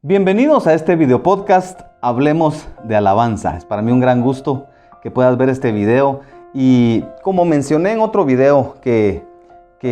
Bienvenidos a este video podcast, Hablemos de Alabanza. Es para mí un gran gusto que puedas ver este video y como mencioné en otro video que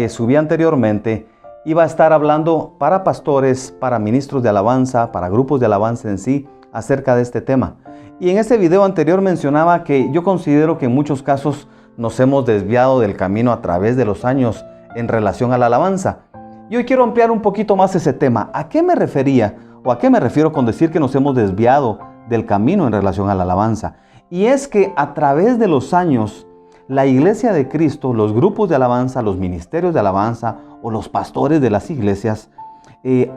subí anteriormente, iba a estar hablando para pastores, para ministros de alabanza, para grupos de alabanza en sí, acerca de este tema. Y en ese video anterior mencionaba que yo considero que en muchos casos nos hemos desviado del camino a través de los años en relación a la alabanza. Y hoy quiero ampliar un poquito más ese tema. ¿A qué me refería? ¿O a qué me refiero con decir que nos hemos desviado del camino en relación a la alabanza? Y es que a través de los años, la Iglesia de Cristo, los grupos de alabanza, los ministerios de alabanza o los pastores de las iglesias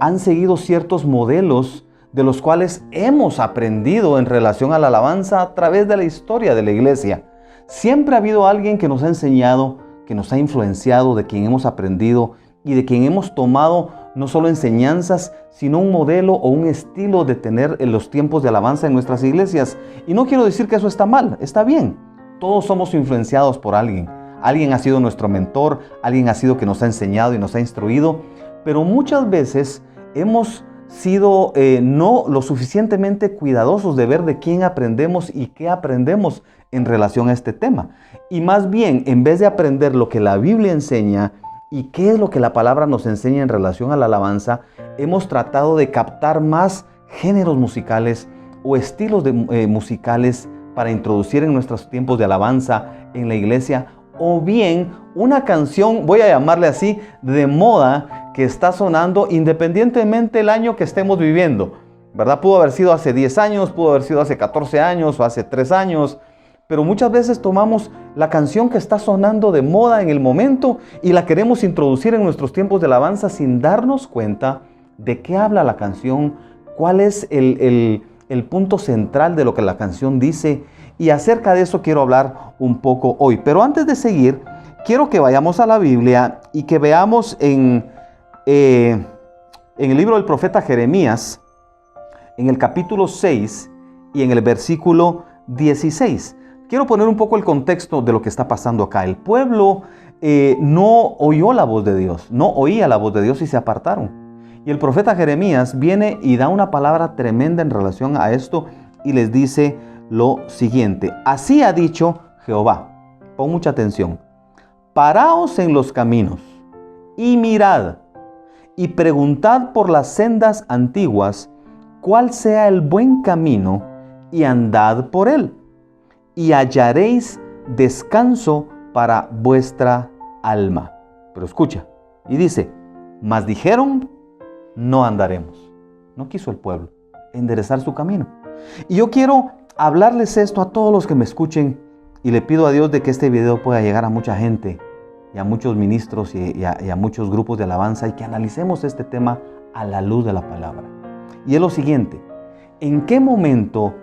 han seguido ciertos modelos de los cuales hemos aprendido en relación a la alabanza a través de la historia de la iglesia. Siempre ha habido alguien que nos ha enseñado, que nos ha influenciado, de quien hemos aprendido y de quien hemos tomado no solo enseñanzas, sino un modelo o un estilo de tener en los tiempos de alabanza en nuestras iglesias. Y no quiero decir que eso está mal, está bien. Todos somos influenciados por alguien. Alguien ha sido nuestro mentor, alguien ha sido que nos ha enseñado y nos ha instruido, pero muchas veces hemos sido no lo suficientemente cuidadosos de ver de quién aprendemos y qué aprendemos en relación a este tema. Y más bien, en vez de aprender lo que la Biblia enseña, ¿y qué es lo que la palabra nos enseña en relación a la alabanza? Hemos tratado de captar más géneros musicales o estilos musicales para introducir en nuestros tiempos de alabanza en la iglesia. O bien una canción, voy a llamarle así, de moda que está sonando independientemente del año que estemos viviendo, ¿verdad? Pudo haber sido hace 10 años, pudo haber sido hace 14 años o hace 3 años. Pero muchas veces tomamos la canción que está sonando de moda en el momento y la queremos introducir en nuestros tiempos de alabanza sin darnos cuenta de qué habla la canción, cuál es el punto central de lo que la canción dice. Y acerca de eso quiero hablar un poco hoy. Pero antes de seguir, quiero que vayamos a la Biblia y que veamos en el libro del profeta Jeremías, en el capítulo 6 y en el versículo 16. Quiero poner un poco el contexto de lo que está pasando acá. El pueblo no oyó la voz de Dios, no oía la voz de Dios y se apartaron. Y el profeta Jeremías viene y da una palabra tremenda en relación a esto y les dice lo siguiente. Así ha dicho Jehová. Pon mucha atención. Paraos en los caminos y mirad y preguntad por las sendas antiguas cuál sea el buen camino y andad por él. Y hallaréis descanso para vuestra alma. Pero escucha, y dice, mas dijeron, no andaremos. No quiso el pueblo enderezar su camino. Y yo quiero hablarles esto a todos los que me escuchen y le pido a Dios de que este video pueda llegar a mucha gente y a muchos ministros y a muchos grupos de alabanza y que analicemos este tema a la luz de la palabra. Y es lo siguiente, ¿en qué momento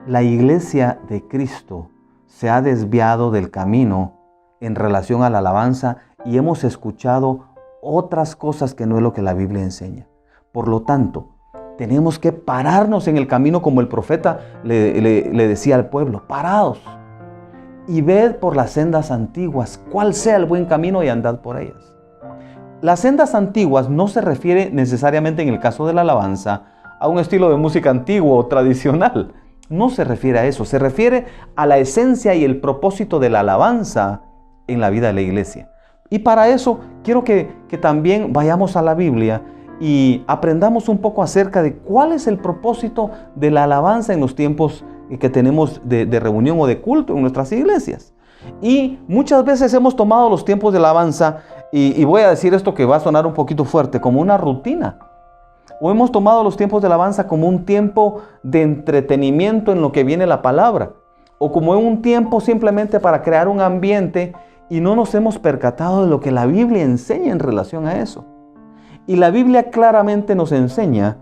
la iglesia de Cristo se ha desviado del camino en relación a la alabanza y hemos escuchado otras cosas que no es lo que la Biblia enseña? Por lo tanto, tenemos que pararnos en el camino como el profeta le decía al pueblo, paraos y ved por las sendas antiguas cuál sea el buen camino y andad por ellas. Las sendas antiguas no se refiere necesariamente en el caso de la alabanza a un estilo de música antiguo o tradicional. No se refiere a eso, se refiere a la esencia y el propósito de la alabanza en la vida de la iglesia. Y para eso quiero que también vayamos a la Biblia y aprendamos un poco acerca de cuál es el propósito de la alabanza en los tiempos que tenemos de reunión o de culto en nuestras iglesias. Y muchas veces hemos tomado los tiempos de alabanza, y voy a decir esto que va a sonar un poquito fuerte, como una rutina. O hemos tomado los tiempos de alabanza como un tiempo de entretenimiento en lo que viene la palabra. O como un tiempo simplemente para crear un ambiente y no nos hemos percatado de lo que la Biblia enseña en relación a eso. Y la Biblia claramente nos enseña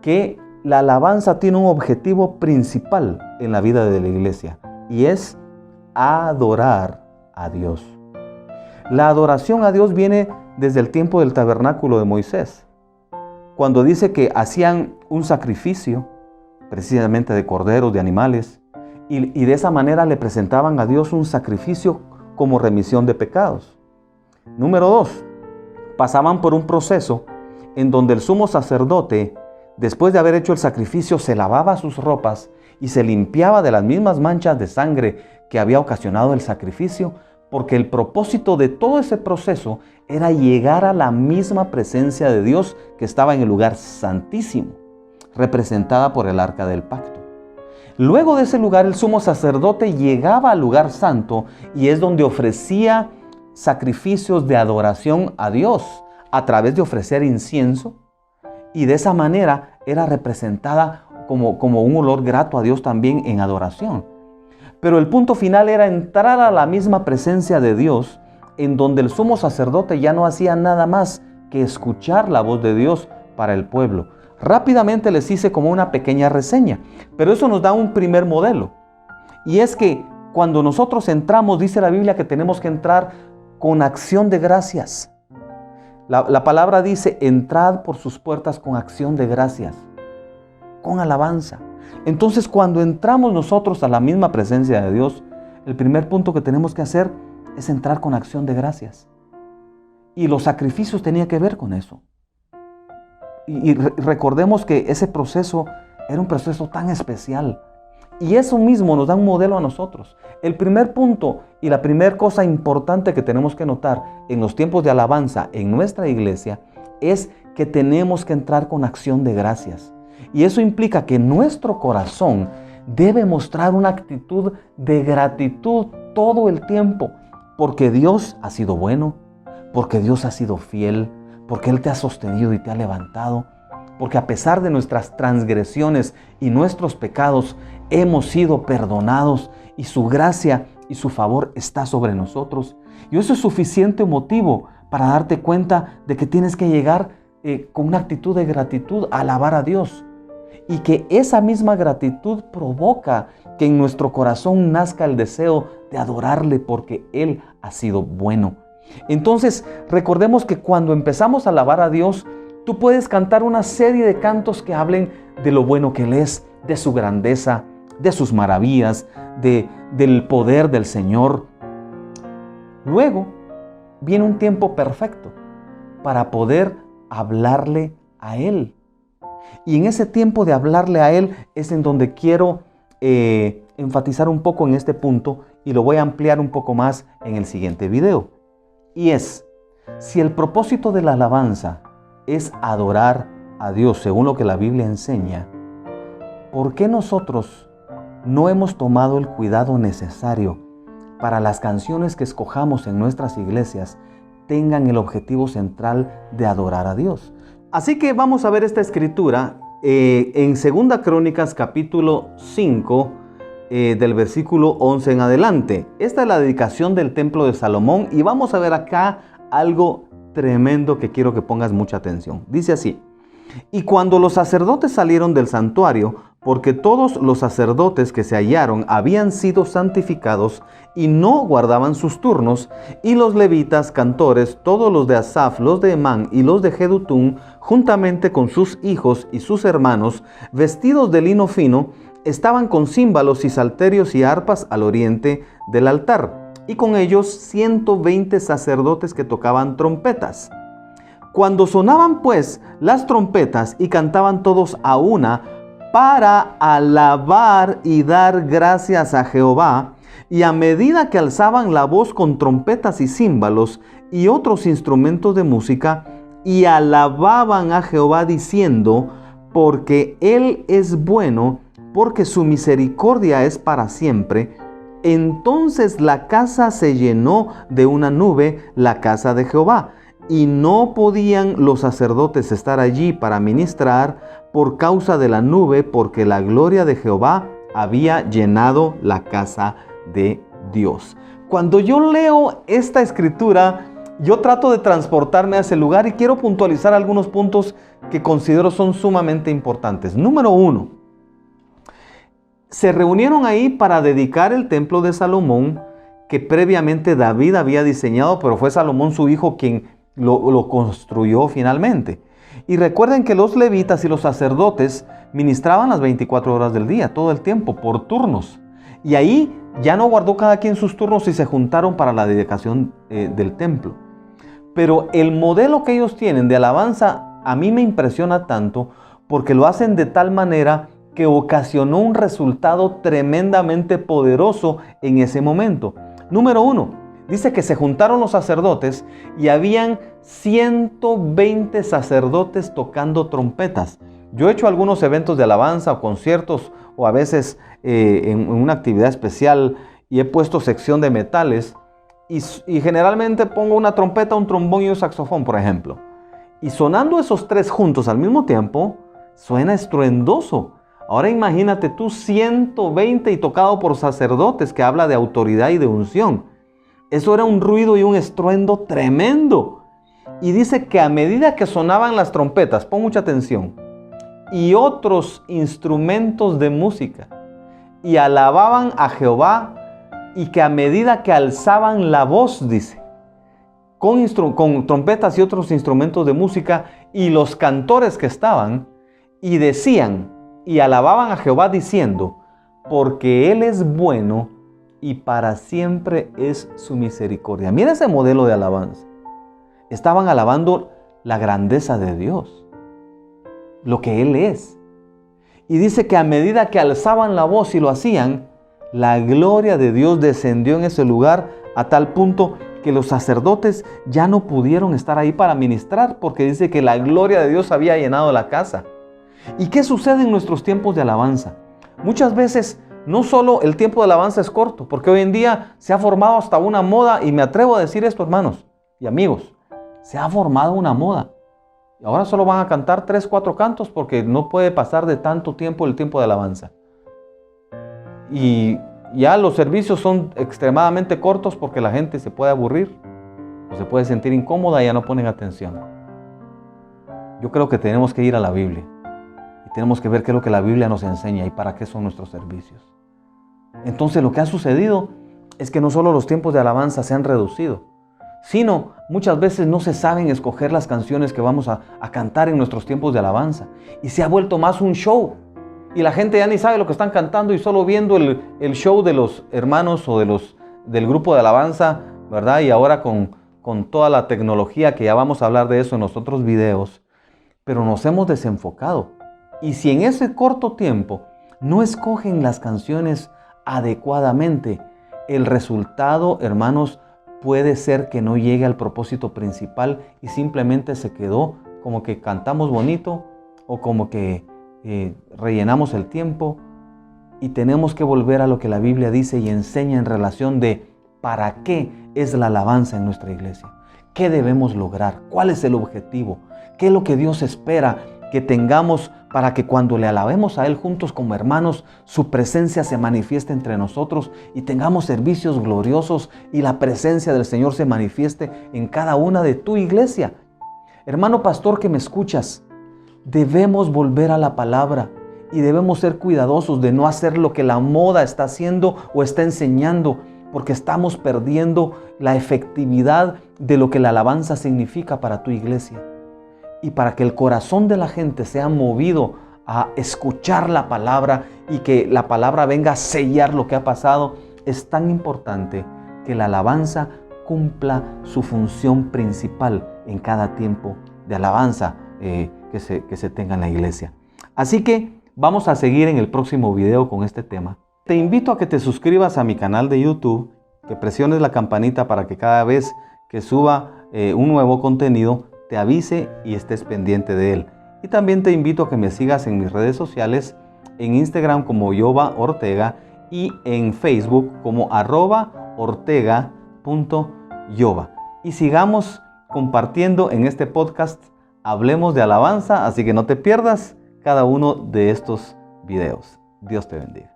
que la alabanza tiene un objetivo principal en la vida de la iglesia. Y es adorar a Dios. La adoración a Dios viene desde el tiempo del tabernáculo de Moisés, cuando dice que hacían un sacrificio, precisamente de corderos, de animales, y de esa manera le presentaban a Dios un sacrificio como remisión de pecados. Número 2, pasaban por un proceso en donde el sumo sacerdote después de haber hecho el sacrificio, se lavaba sus ropas y se limpiaba de las mismas manchas de sangre que había ocasionado el sacrificio, porque el propósito de todo ese proceso era llegar a la misma presencia de Dios que estaba en el lugar santísimo, representada por el arca del pacto. Luego de ese lugar, el sumo sacerdote llegaba al lugar santo y es donde ofrecía sacrificios de adoración a Dios a través de ofrecer incienso, y de esa manera era representada como un olor grato a Dios también en adoración. Pero el punto final era entrar a la misma presencia de Dios, en donde el sumo sacerdote ya no hacía nada más que escuchar la voz de Dios para el pueblo. Rápidamente les hice como una pequeña reseña, pero eso nos da un primer modelo. Y es que cuando nosotros entramos, dice la Biblia que tenemos que entrar con acción de gracias. La palabra dice, entrad por sus puertas con acción de gracias, con alabanza. Entonces, cuando entramos nosotros a la misma presencia de Dios, el primer punto que tenemos que hacer es entrar con acción de gracias. Y los sacrificios tenían que ver con eso. Y recordemos que ese proceso era un proceso tan especial. Y eso mismo nos da un modelo a nosotros. El primer punto y la primera cosa importante que tenemos que notar en los tiempos de alabanza en nuestra iglesia es que tenemos que entrar con acción de gracias. Y eso implica que nuestro corazón debe mostrar una actitud de gratitud todo el tiempo, porque Dios ha sido bueno, porque Dios ha sido fiel, porque Él te ha sostenido y te ha levantado, porque a pesar de nuestras transgresiones y nuestros pecados, hemos sido perdonados y su gracia y su favor está sobre nosotros. Y eso es suficiente motivo para darte cuenta de que tienes que llegar con una actitud de gratitud a alabar a Dios. Y que esa misma gratitud provoca que en nuestro corazón nazca el deseo de adorarle porque Él ha sido bueno. Entonces, recordemos que cuando empezamos a alabar a Dios, tú puedes cantar una serie de cantos que hablen de lo bueno que Él es, de su grandeza, de sus maravillas, del poder del Señor. Luego viene un tiempo perfecto para poder hablarle a Él. Y en ese tiempo de hablarle a Él es en donde quiero enfatizar un poco en este punto y lo voy a ampliar un poco más en el siguiente video. Y es, si el propósito de la alabanza es adorar a Dios según lo que la Biblia enseña, ¿por qué nosotros no hemos tomado el cuidado necesario para las canciones que escojamos en nuestras iglesias tengan el objetivo central de adorar a Dios? Así que vamos a ver esta escritura en 2 Crónicas capítulo 5 del versículo 11 en adelante. Esta es la dedicación del templo de Salomón y vamos a ver acá algo tremendo que quiero que pongas mucha atención. Dice así: y cuando los sacerdotes salieron del santuario, porque todos los sacerdotes que se hallaron habían sido santificados y no guardaban sus turnos, y los levitas, cantores, todos los de Asaf, los de Emán y los de Jedutún, juntamente con sus hijos y sus hermanos, vestidos de lino fino, estaban con címbalos y salterios y arpas al oriente del altar, y con ellos 120 sacerdotes que tocaban trompetas. Cuando sonaban pues las trompetas y cantaban todos a una para alabar y dar gracias a Jehová, y a medida que alzaban la voz con trompetas y címbalos y otros instrumentos de música, y alababan a Jehová diciendo, porque Él es bueno, porque su misericordia es para siempre, entonces la casa se llenó de una nube, la casa de Jehová, y no podían los sacerdotes estar allí para ministrar por causa de la nube, porque la gloria de Jehová había llenado la casa de Dios. Cuando yo leo esta escritura, yo trato de transportarme a ese lugar y quiero puntualizar algunos puntos que considero son sumamente importantes. Número 1, se reunieron ahí para dedicar el templo de Salomón, que previamente David había diseñado, pero fue Salomón su hijo quien lo construyó finalmente. Y recuerden que los levitas y los sacerdotes ministraban las 24 horas del día, todo el tiempo, por turnos. Y ahí ya no guardó cada quien sus turnos y se juntaron para la dedicación del templo. Pero el modelo que ellos tienen de alabanza a mí me impresiona tanto porque lo hacen de tal manera que ocasionó un resultado tremendamente poderoso en ese momento. Número 1, dice que se juntaron los sacerdotes y habían 120 sacerdotes tocando trompetas. Yo he hecho algunos eventos de alabanza o conciertos o a veces en una actividad especial y he puesto sección de metales y generalmente pongo una trompeta, un trombón y un saxofón, por ejemplo. Y sonando esos tres juntos al mismo tiempo, suena estruendoso. Ahora imagínate tú 120 y tocado por sacerdotes, que habla de autoridad y de unción. Eso era un ruido y un estruendo tremendo. Y dice que a medida que sonaban las trompetas, pon mucha atención, y otros instrumentos de música, y alababan a Jehová, y que a medida que alzaban la voz, dice, con trompetas y otros instrumentos de música, y los cantores que estaban, y decían, y alababan a Jehová diciendo, porque Él es bueno, y para siempre es su misericordia. Mira ese modelo de alabanza. Estaban alabando la grandeza de Dios, lo que Él es. Y dice que a medida que alzaban la voz y lo hacían, la gloria de Dios descendió en ese lugar a tal punto que los sacerdotes ya no pudieron estar ahí para ministrar, porque dice que la gloria de Dios había llenado la casa. ¿Y qué sucede en nuestros tiempos de alabanza? Muchas veces no solo el tiempo de alabanza es corto, porque hoy en día se ha formado hasta una moda, y me atrevo a decir esto, hermanos y amigos, se ha formado una moda. Y ahora solo van a cantar 3, 4 cantos porque no puede pasar de tanto tiempo el tiempo de alabanza. Y ya los servicios son extremadamente cortos porque la gente se puede aburrir o se puede sentir incómoda y ya no ponen atención. Yo creo que tenemos que ir a la Biblia y tenemos que ver qué es lo que la Biblia nos enseña y para qué son nuestros servicios. Entonces lo que ha sucedido es que no solo los tiempos de alabanza se han reducido, sino muchas veces no se saben escoger las canciones que vamos a cantar en nuestros tiempos de alabanza. Y se ha vuelto más un show. Y la gente ya ni sabe lo que están cantando y solo viendo el show de los hermanos o del grupo de alabanza, ¿verdad? Y ahora con toda la tecnología, que ya vamos a hablar de eso en los otros videos, pero nos hemos desenfocado. Y si en ese corto tiempo no escogen las canciones adecuadamente, el resultado, hermanos, puede ser que no llegue al propósito principal y simplemente se quedó como que cantamos bonito o como que rellenamos el tiempo, y tenemos que volver a lo que la Biblia dice y enseña en relación de para qué es la alabanza en nuestra iglesia, qué debemos lograr, cuál es el objetivo, qué es lo que Dios espera que tengamos para que cuando le alabemos a Él juntos como hermanos, su presencia se manifieste entre nosotros y tengamos servicios gloriosos y la presencia del Señor se manifieste en cada una de tu iglesia. Hermano pastor que me escuchas, debemos volver a la palabra y debemos ser cuidadosos de no hacer lo que la moda está haciendo o está enseñando, porque estamos perdiendo la efectividad de lo que la alabanza significa para tu iglesia. Y para que el corazón de la gente sea movido a escuchar la palabra y que la palabra venga a sellar lo que ha pasado, es tan importante que la alabanza cumpla su función principal en cada tiempo de alabanza que se tenga en la iglesia. Así que vamos a seguir en el próximo video con este tema. Te invito a que te suscribas a mi canal de YouTube, que presiones la campanita para que cada vez que suba un nuevo contenido te avise y estés pendiente de él. Y también te invito a que me sigas en mis redes sociales, en Instagram como Yoba Ortega y en Facebook como @ortega.yoba. Y sigamos compartiendo en este podcast Hablemos de Alabanza, así que no te pierdas cada uno de estos videos. Dios te bendiga.